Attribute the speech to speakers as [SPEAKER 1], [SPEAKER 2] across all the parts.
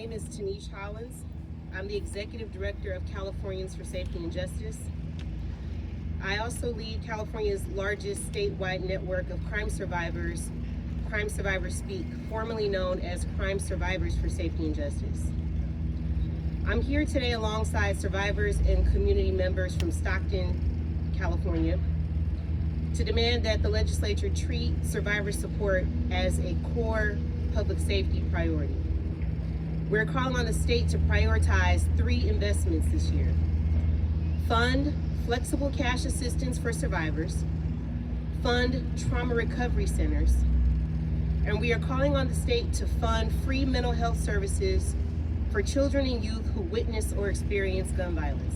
[SPEAKER 1] name is Tanish Hollins. I'm the Executive Director of Californians for Safety and Justice. I also lead California's largest statewide network of crime survivors, Crime Survivors Speak, formerly known as Crime Survivors for Safety and Justice. I'm here today alongside survivors and community members from Stockton, California, to demand that the legislature treat survivor support as a core public safety priority. We're calling on the state to prioritize 3 investments this year. Fund flexible cash assistance for survivors, fund trauma recovery centers, and we are calling on the state to fund free mental health services for children and youth who witness or experience gun violence.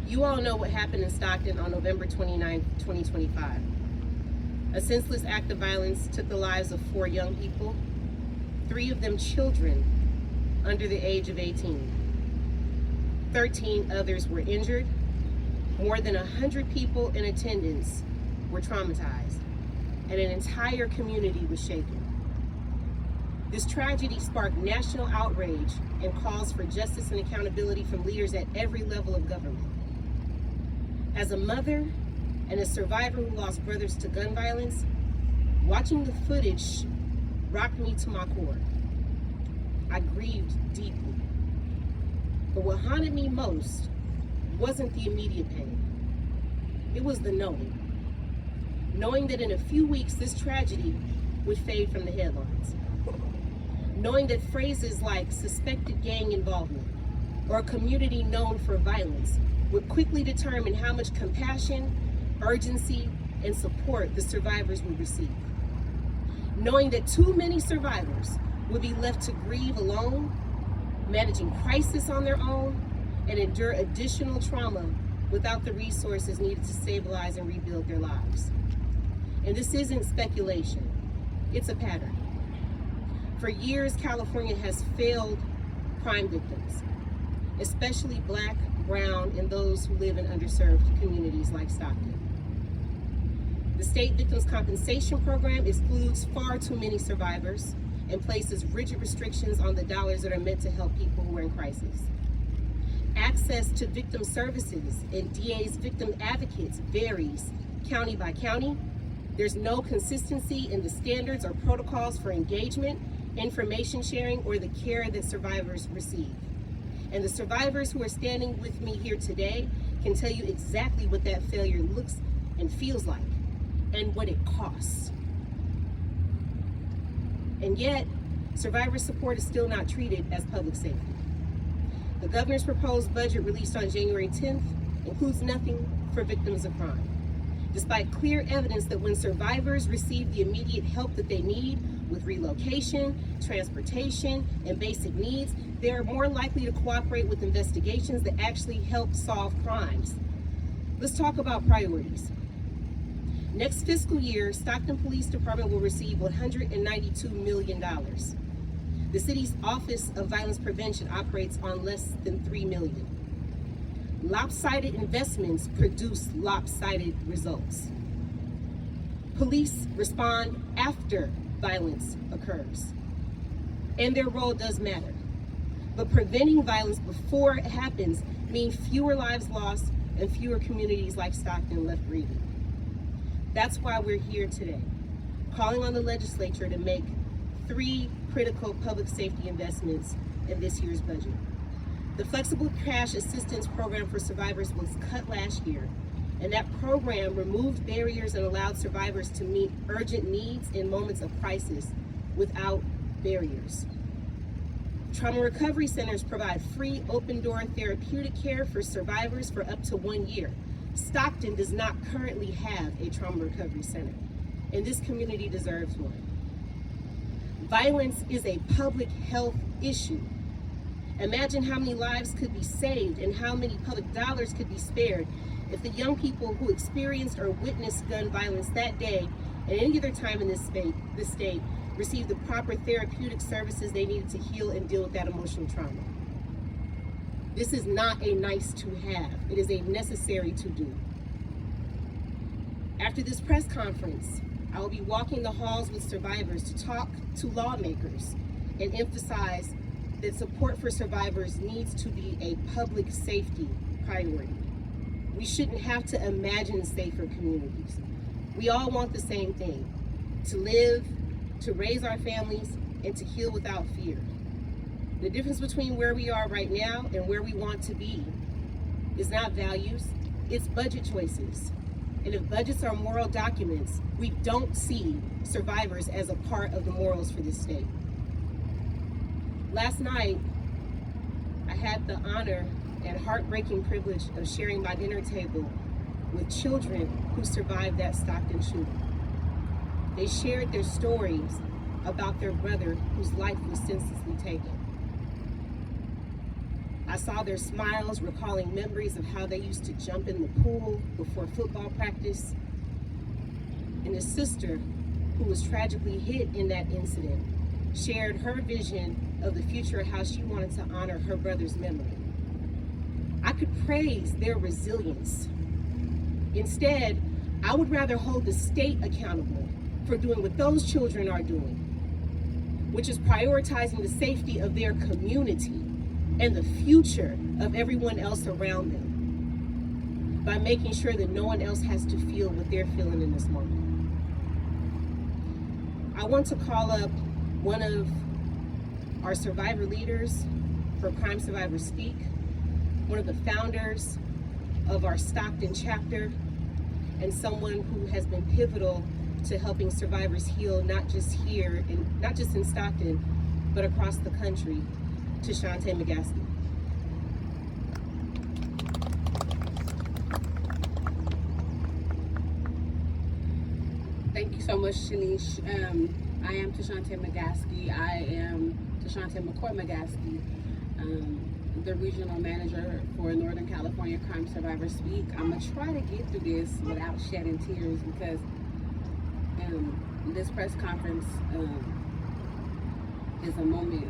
[SPEAKER 1] You all know what happened in Stockton on November 29, 2025. A senseless act of violence took the lives of 4 young people, 3 of them children under the age of 18. 13 others were injured. More than 100 people in attendance were traumatized, and an entire community was shaken. This tragedy sparked national outrage and calls for justice and accountability from leaders at every level of government. As a mother and a survivor who lost brothers to gun violence, watching the footage rocked me to my core. I grieved deeply. But what haunted me most wasn't the immediate pain. It was the knowing that in a few weeks this tragedy would fade from the headlines. Knowing that phrases like suspected gang involvement or a community known for violence would quickly determine how much compassion, urgency, and support the survivors would receive. Knowing that too many survivors would be left to grieve alone, managing crisis on their own, and endure additional trauma without the resources needed to stabilize and rebuild their lives. And this isn't speculation, it's a pattern. For years, California has failed crime victims, especially Black, brown, and those who live in underserved communities like Stockton. The state victims compensation program excludes far too many survivors and places rigid restrictions on the dollars that are meant to help people who are in crisis. Access to victim services and DA's victim advocates varies county by county. There's no consistency in the standards or protocols for engagement, information sharing, or the care that survivors receive. And the survivors who are standing with me here today can tell you exactly what that failure looks and feels like, and what it costs. And yet, survivor support is still not treated as public safety. The governor's proposed budget released on January 10th includes nothing for victims of crime, despite clear evidence that when survivors receive the immediate help that they need with relocation, transportation, and basic needs, they are more likely to cooperate with investigations that actually help solve crimes. Let's talk about priorities. Next fiscal year, Stockton Police Department will receive $192 million. The city's Office of Violence Prevention operates on less than $3 million. Lopsided investments produce lopsided results. Police respond after violence occurs, and their role does matter. But preventing violence before it happens means fewer lives lost and fewer communities like Stockton left grieving. That's why we're here today, calling on the legislature to make 3 critical public safety investments in this year's budget. The Flexible Cash Assistance Program for survivors was cut last year, and that program removed barriers and allowed survivors to meet urgent needs in moments of crisis without barriers. Trauma recovery centers provide free open-door therapeutic care for survivors for up to 1 year. Stockton does not currently have a trauma recovery center, and this community deserves one. Violence is a public health issue. Imagine how many lives could be saved and how many public dollars could be spared if the young people who experienced or witnessed gun violence that day and any other time in this state received the proper therapeutic services they needed to heal and deal with that emotional trauma. This is not a nice to have, it is a necessary to do. After this press conference, I will be walking the halls with survivors to talk to lawmakers and emphasize that support for survivors needs to be a public safety priority. We shouldn't have to imagine safer communities. We all want the same thing: to live, to raise our families, and to heal without fear. The difference between where we are right now and where we want to be is not values, it's budget choices. And if budgets are moral documents, we don't see survivors as a part of the morals for this state. Last night, I had the honor and heartbreaking privilege of sharing my dinner table with children who survived that Stockton shooting. They shared their stories about their brother whose life was senselessly taken. I saw their smiles, recalling memories of how they used to jump in the pool before football practice. And his sister, who was tragically hit in that incident, shared her vision of the future, how she wanted to honor her brother's memory. I could praise their resilience. Instead, I would rather hold the state accountable for doing what those children are doing, which is prioritizing the safety of their community and the future of everyone else around them by making sure that no one else has to feel what they're feeling in this moment. I want to call up one of our survivor leaders for Crime Survivors Speak, one of the founders of our Stockton chapter, and someone who has been pivotal to helping survivors heal, not just here, and not just in Stockton, but across the country, to Shante McGaskey.
[SPEAKER 2] Thank you so much, Shanice. I am Tashante McGaskey. I am Tashante McCoy McGaskey, the regional manager for Northern California Crime Survivors Speak. I'm gonna try to get through this without shedding tears because this press conference is a moment,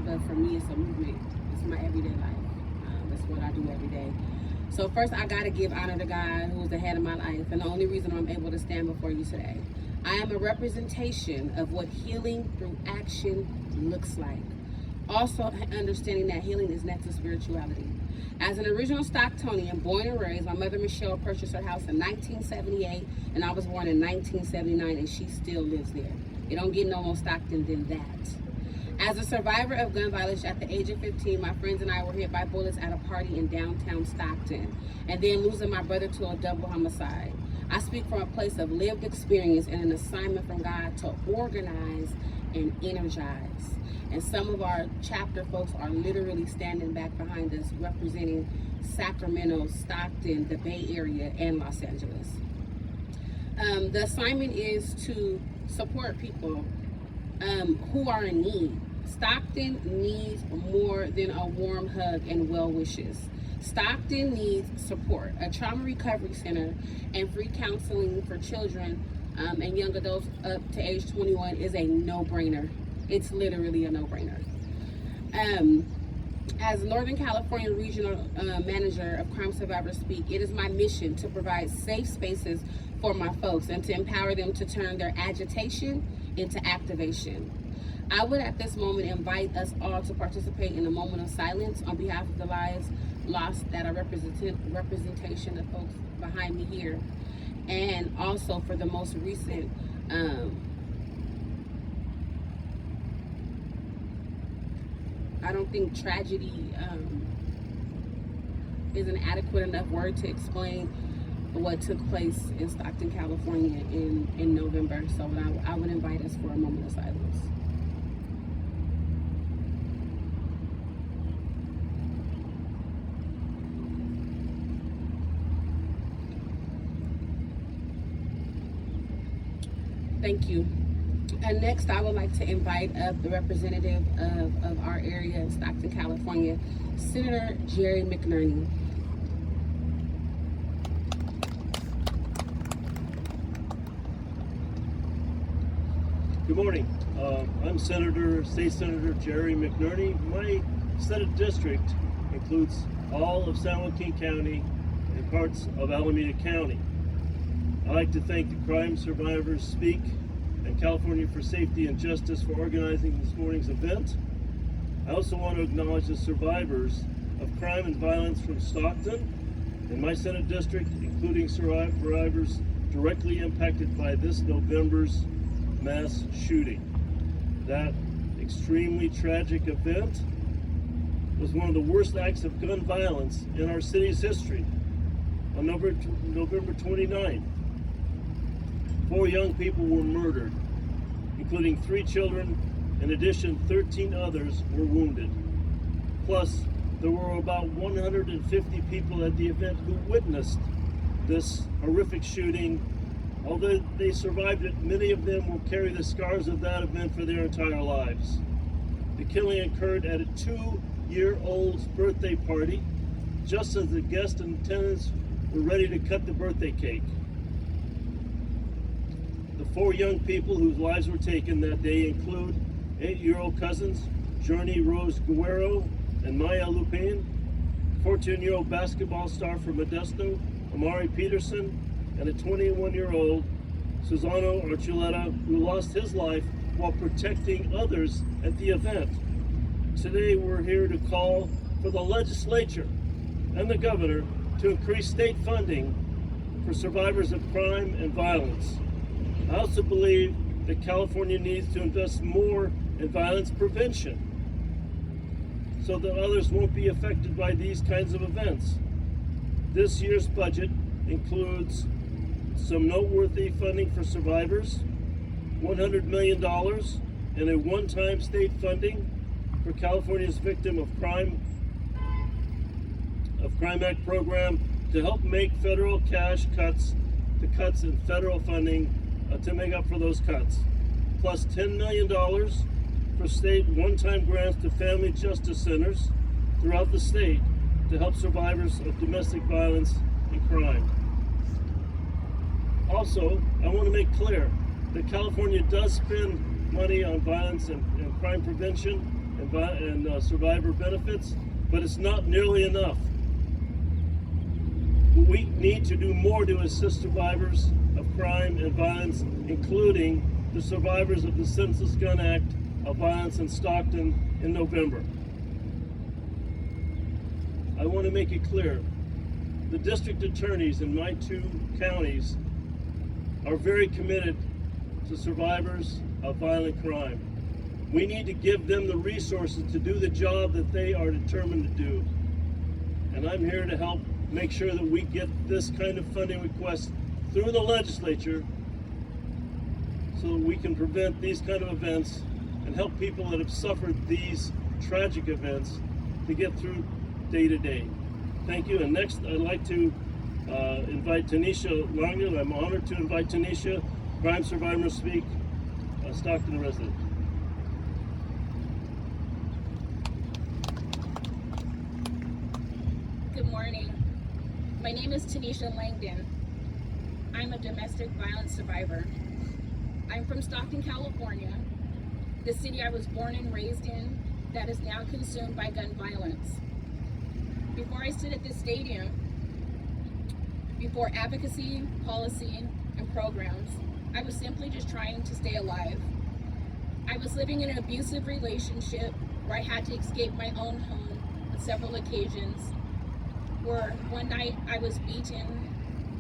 [SPEAKER 2] but for me it's a movement. It's my everyday life. It's what I do every day. So first I gotta give honor to God, who is the head of my life, and the only reason I'm able to stand before you today. I am a representation of what healing through action looks like. Also understanding that healing is next to spirituality. As an original Stocktonian, born and raised, my mother Michelle purchased her house in 1978, and I was born in 1979, and she still lives there. It don't get no more Stockton than that. As a survivor of gun violence at the age of 15, my friends and I were hit by bullets at a party in downtown Stockton, and then losing my brother to a double homicide. I speak from a place of lived experience and an assignment from God to organize and energize. And some of our chapter folks are literally standing back behind us, representing Sacramento, Stockton, the Bay Area, and Los Angeles. The assignment is to support people who are in need. Stockton needs more than a warm hug and well wishes. Stockton needs support, a trauma recovery center, and free counseling for children and young adults up to age 21 is a no-brainer. It's literally a no-brainer. As Northern California Regional Manager of Crime Survivors Speak, it is my mission to provide safe spaces for my folks and to empower them to turn their agitation into activation. I would at this moment invite us all to participate in a moment of silence on behalf of the lives lost that are representation of folks behind me here, and also for the most recent I don't think tragedy is an adequate enough word to explain what took place in Stockton, California in November. So I would invite us for a moment of silence. Thank you. And next, I would like to invite up the representative of our area in Stockton, California, Senator Jerry McNerney.
[SPEAKER 3] Good morning. I'm State Senator Jerry McNerney. My Senate district includes all of San Joaquin County and parts of Alameda County. I'd like to thank the Crime Survivors Speak and and California for Safety and Justice for organizing this morning's event. I also want to acknowledge the survivors of crime and violence from Stockton and my Senate district, including survivors directly impacted by this November's mass shooting. That extremely tragic event was one of the worst acts of gun violence in our city's history. On November 29th, 4 young people were murdered, including 3 children. In addition, 13 others were wounded. Plus, there were about 150 people at the event who witnessed this horrific shooting. Although they survived it, many of them will carry the scars of that event for their entire lives. The killing occurred at a 2-year-old's birthday party, just as the guests and attendants were ready to cut the birthday cake. The 4 young people whose lives were taken that day include 8-year-old cousins Journey Rose Guerrero and Maya Lupin, 14-year-old basketball star from Modesto, Amari Peterson, and a 21-year-old Susano Archuleta, who lost his life while protecting others at the event. Today we're here to call for the legislature and the governor to increase state funding for survivors of crime and violence. I also believe that California needs to invest more in violence prevention so that others won't be affected by these kinds of events. This year's budget includes some noteworthy funding for survivors, $100 million, and a one-time state funding for California's Victim of Crime Act program to help make federal cash cuts in federal funding to make up for those cuts, plus $10 million for state one-time grants to family justice centers throughout the state to help survivors of domestic violence and crime. Also, I want to make clear that California does spend money on violence and crime prevention and survivor benefits, but it's not nearly enough. We need to do more to assist survivors of crime and violence, including the survivors of the Senseless Gun Act of violence in Stockton in November. I want to make it clear, the district attorneys in my 2 counties are very committed to survivors of violent crime. We need to give them the resources to do the job that they are determined to do. And I'm here to help make sure that we get this kind of funding request through the legislature so that we can prevent these kind of events and help people that have suffered these tragic events to get through day to day. Thank you. And next, I'd like to invite Tanisha Longdon. I'm honored to invite Tanisha, crime survivor, to speak, Stockton resident.
[SPEAKER 4] Good morning. My name is Tanisha Langdon. I'm a domestic violence survivor. I'm from Stockton, California, the city I was born and raised in that is now consumed by gun violence. Before I stood at this stadium, before advocacy, policy, and programs, I was simply just trying to stay alive. I was living in an abusive relationship where I had to escape my own home on several occasions, where one night I was beaten,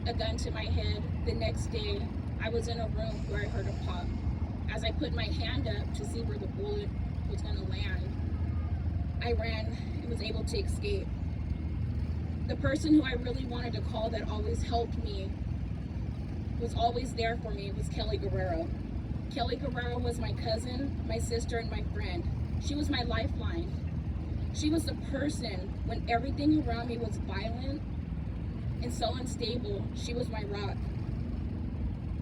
[SPEAKER 4] a gun to my head. The next day, I was in a room where I heard a pop. As I put my hand up to see where the bullet was gonna land, I ran and was able to escape. The person who I really wanted to call that always helped me, was always there for me, was Kelly Guerrero. Kelly Guerrero was my cousin, my sister, and my friend. She was my lifeline. She was the person when everything around me was violent and so unstable. She was my rock.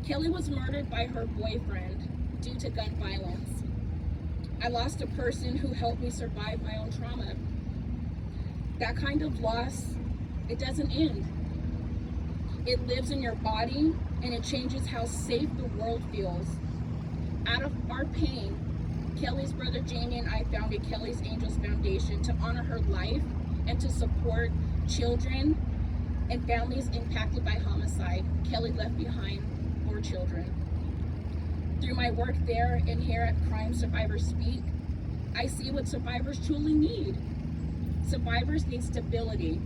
[SPEAKER 4] Kelly was murdered by her boyfriend due to gun violence. I lost a person who helped me survive my own trauma. That kind of loss, it doesn't end. It lives in your body and it changes how safe the world feels. Out of our pain, Kelly's brother Jamie and I founded Kelly's Angels Foundation to honor her life and to support children and families impacted by homicide. Kelly left behind 4 children. Through my work there and here at Crime Survivors Speak, I see what survivors truly need. Survivors need stability.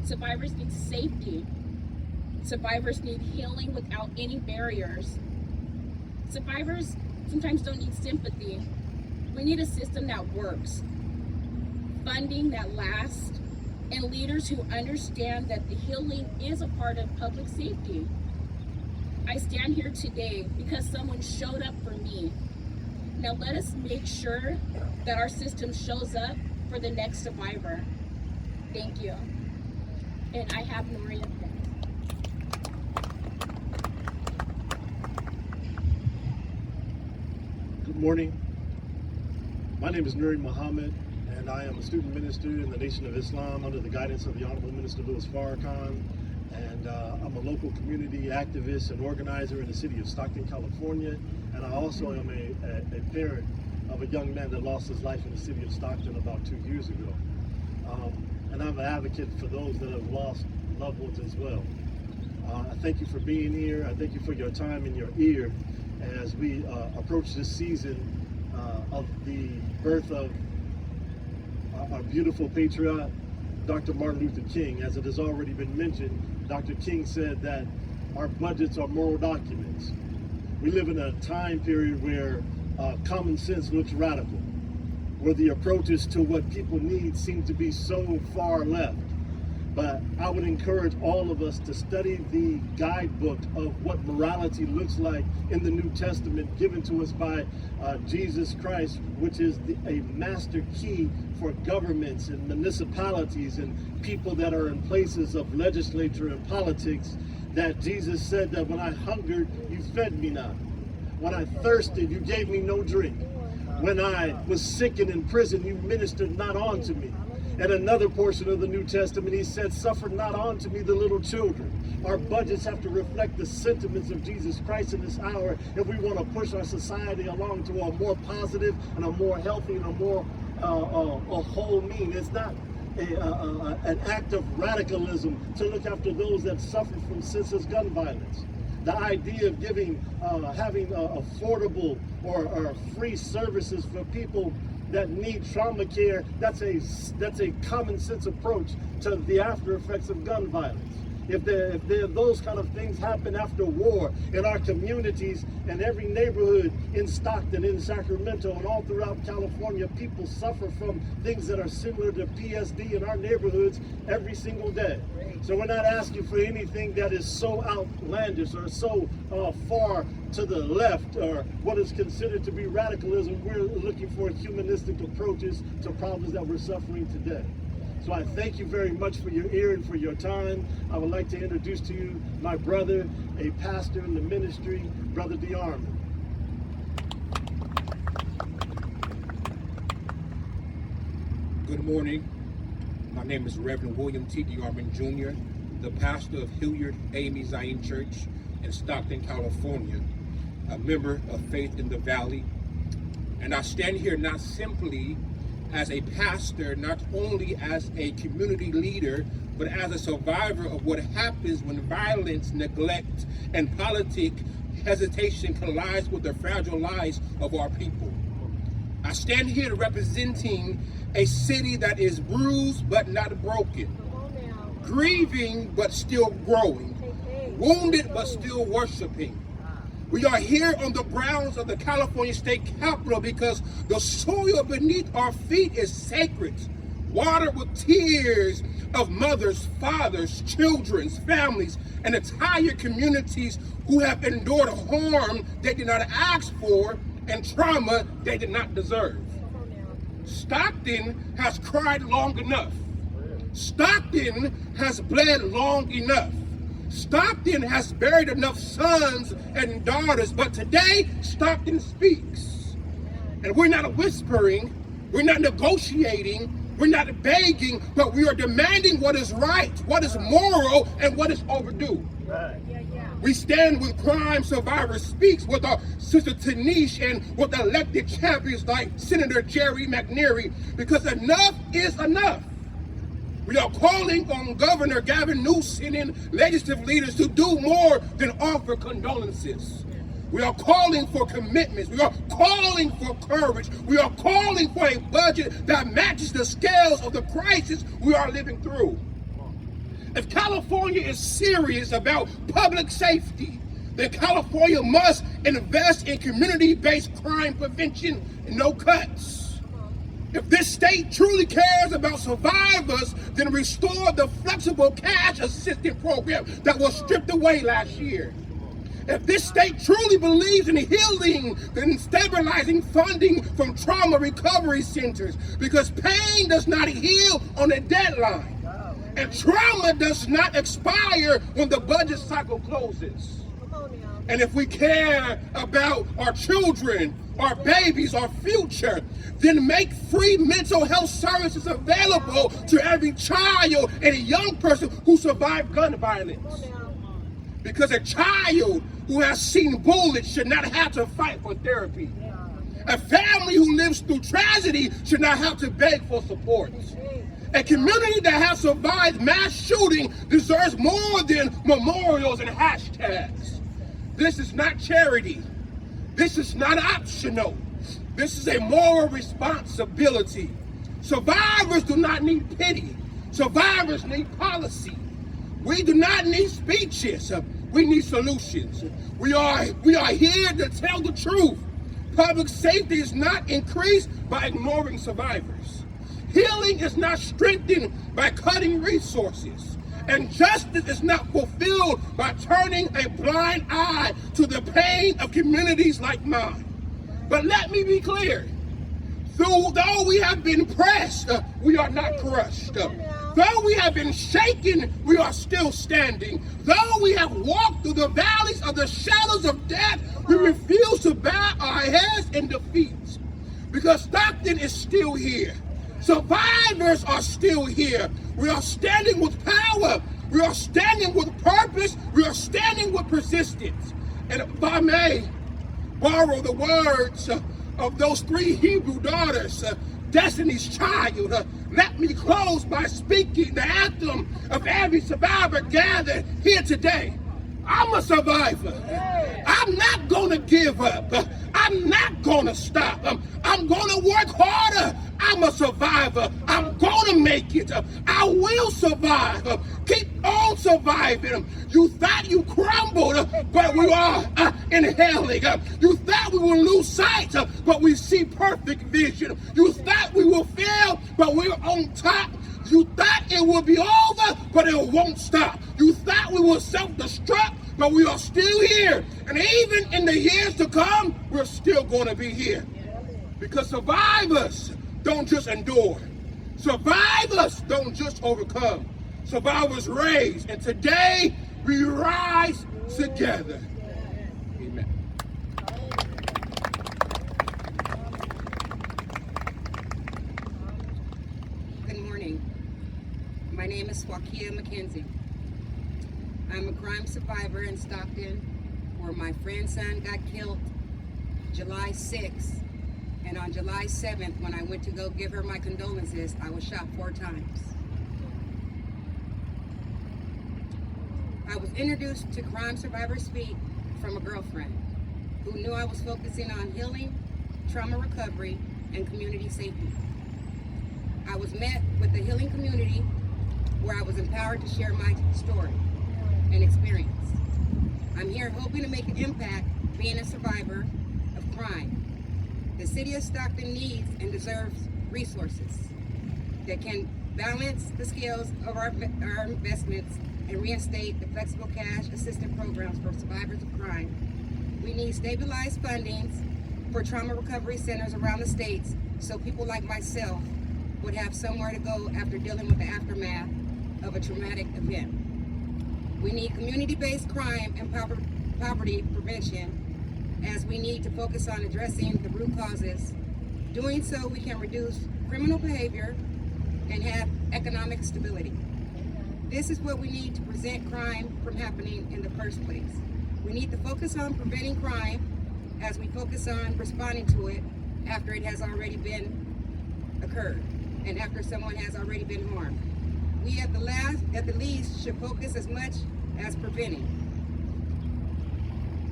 [SPEAKER 4] Survivors need safety. Survivors need healing without any barriers. Survivors sometimes don't need sympathy. We need a system that works, funding that lasts, and leaders who understand that the healing is a part of public safety. I stand here today because someone showed up for me. Now let us make sure that our system shows up for the next survivor. Thank you. And I have Noria.
[SPEAKER 5] Good morning. My name is Nuri Muhammad, and I am a student minister in the Nation of Islam under the guidance of the Honorable Minister Louis Farrakhan. And I'm a local community activist and organizer in the city of Stockton, California. And I also am a parent of a young man that lost his life in the city of Stockton about 2 years ago. And I'm an advocate for those that have lost loved ones as well. I thank you for being here. I thank you for your time and your ear as we approach this season of the birth of our beautiful patriot, Dr. Martin Luther King. As it has already been mentioned, Dr. King said that our budgets are moral documents. We live in a time period where common sense looks radical, where the approaches to what people need seem to be so far left. But I would encourage all of us to study the guidebook of what morality looks like in the New Testament given to us by Jesus Christ, which is a master key for governments and municipalities and people that are in places of legislature and politics, that Jesus said that when I hungered, you fed me not. When I thirsted, you gave me no drink. When I was sick and in prison, you ministered not unto me. And another portion of the New Testament, he said, suffer not unto me the little children. Our budgets have to reflect the sentiments of Jesus Christ in this hour if we want to push our society along to a more positive and a more healthy and a more a whole mean. It's not an act of radicalism to look after those that suffer from senseless gun violence. The idea of having affordable or free services for people that need trauma care, that's a common sense approach to the after effects of gun violence. If those kind of things happen after war in our communities and every neighborhood in Stockton, in Sacramento, and all throughout California, people suffer from things that are similar to PSD in our neighborhoods every single day. So we're not asking for anything that is so outlandish or so far to the left or what is considered to be radicalism. We're looking for humanistic approaches to problems that we're suffering today. So I thank you very much for your ear and for your time. I would like to introduce to you my brother, a pastor in the ministry, Brother D. Armin.
[SPEAKER 6] Good morning. My name is Reverend William T. D. Armin Jr., the pastor of Hilliard Amy Zion Church in Stockton, California, a member of Faith in the Valley. And I stand here not simply as a pastor, not only as a community leader, but as a survivor of what happens when violence, neglect, and politic hesitation collides with the fragile lives of our people. I stand here representing a city that is bruised but not broken, grieving but still growing, wounded but still worshiping. We are here on the grounds of the California State Capitol because the soil beneath our feet is sacred, watered with tears of mothers, fathers, children, families, and entire communities who have endured harm they did not ask for and trauma they did not deserve. Stockton has cried long enough. Stockton has bled long enough. Stockton has buried enough sons and daughters, but today Stockton speaks. And we're not whispering, we're not negotiating, we're not begging, but we are demanding what is right, what is moral, and what is overdue. Right. We stand with Crime Survivors Speaks with our sister Tanisha and with elected champions like Senator Jerry McNerney, because enough is enough. We are calling on Governor Gavin Newsom and legislative leaders to do more than offer condolences. We are calling for commitments. We are calling for courage. We are calling for a budget that matches the scales of the crisis we are living through. If California is serious about public safety, then California must invest in community-based crime prevention and no cuts. If this state truly cares about survivors, then restore the flexible cash assistance program that was stripped away last year. If this state truly believes in healing, then stabilizing funding from trauma recovery centers, because pain does not heal on a deadline, and trauma does not expire when the budget cycle closes. And if we care about our children, our babies, our future, then make free mental health services available to every child and a young person who survived gun violence. Because a child who has seen bullets should not have to fight for therapy. A family who lives through tragedy should not have to beg for support. A community that has survived mass shooting deserves more than memorials and hashtags. This is not charity. This is not optional. This is a moral responsibility. Survivors do not need pity. Survivors need policy. We do not need speeches. We need solutions. We are here to tell the truth. Public safety is not increased by ignoring survivors. Healing is not strengthened by cutting resources. And justice is not fulfilled by turning a blind eye to the pain of communities like mine. But let me be clear. Though we have been pressed, we are not crushed. Though we have been shaken, we are still standing. Though we have walked through the valleys of the shadows of death, we refuse to bow our heads in defeat. Because Stockton is still here. Survivors are still here. We are standing with power. We are standing with purpose. We are standing with persistence. And if I may borrow the words of those three Hebrew daughters, Destiny's Child, let me close by speaking the anthem of every survivor gathered here today. I'm a survivor. I'm not gonna give up. I'm not gonna stop. I'm gonna work harder. I'm a survivor. I'm gonna make it. I will survive. Keep on surviving. You thought you crumbled, but we are inhaling. You thought we will lose sight, but we see perfect vision. You thought we will fail, but we're on top. You thought it would be over, but it won't stop. You thought we will self-destruct, but we are still here. And even in the years to come, we're still going to be here. Because survivors don't just endure. Survivors don't just overcome. Survivors raise. And today, we rise together. Amen.
[SPEAKER 7] Good morning. My name is Swakia McKenzie. I'm a crime survivor in Stockton where my friend's son got killed July 6th. And on July 7th, when I went to go give her my condolences, I was shot 4 times. I was introduced to Crime Survivor Speak from a girlfriend who knew I was focusing on healing, trauma recovery, and community safety. I was met with the healing community where I was empowered to share my story and experience. I'm here hoping to make an impact being a survivor of crime. The city of Stockton needs and deserves resources that can balance the scales of our investments and reinstate the flexible cash assistance programs for survivors of crime. We need stabilized fundings for trauma recovery centers around the states so people like myself would have somewhere to go after dealing with the aftermath of a traumatic event. We need community-based crime and poverty prevention, as we need to focus on addressing the root causes. Doing so, we can reduce criminal behavior and have economic stability. This is what we need to prevent crime from happening in the first place. We need to focus on preventing crime as we focus on responding to it after it has already been occurred and after someone has already been harmed. We at the least should focus as much as preventing.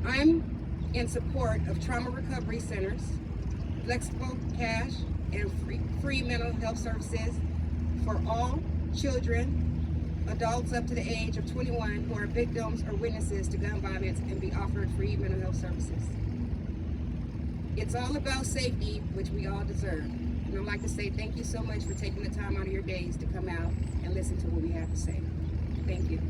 [SPEAKER 7] I'm in support of trauma recovery centers, flexible cash, and free mental health services for all children, adults up to the age of 21 who are victims or witnesses to gun violence, and be offered free mental health services. It's all about safety, which we all deserve. And I'd like to say thank you so much for taking the time out of your days to come out and listen to what we have to say. Thank you.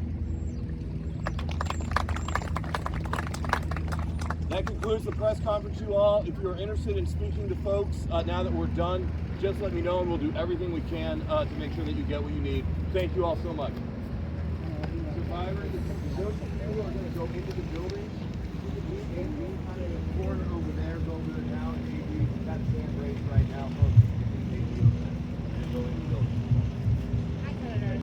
[SPEAKER 8] That concludes the press conference, you all. If you're interested in speaking to folks now that we're done, just let me know and we'll do everything we can to make sure that you get what you need. Thank you all so much. Survivors, those of you who are going to go into the building,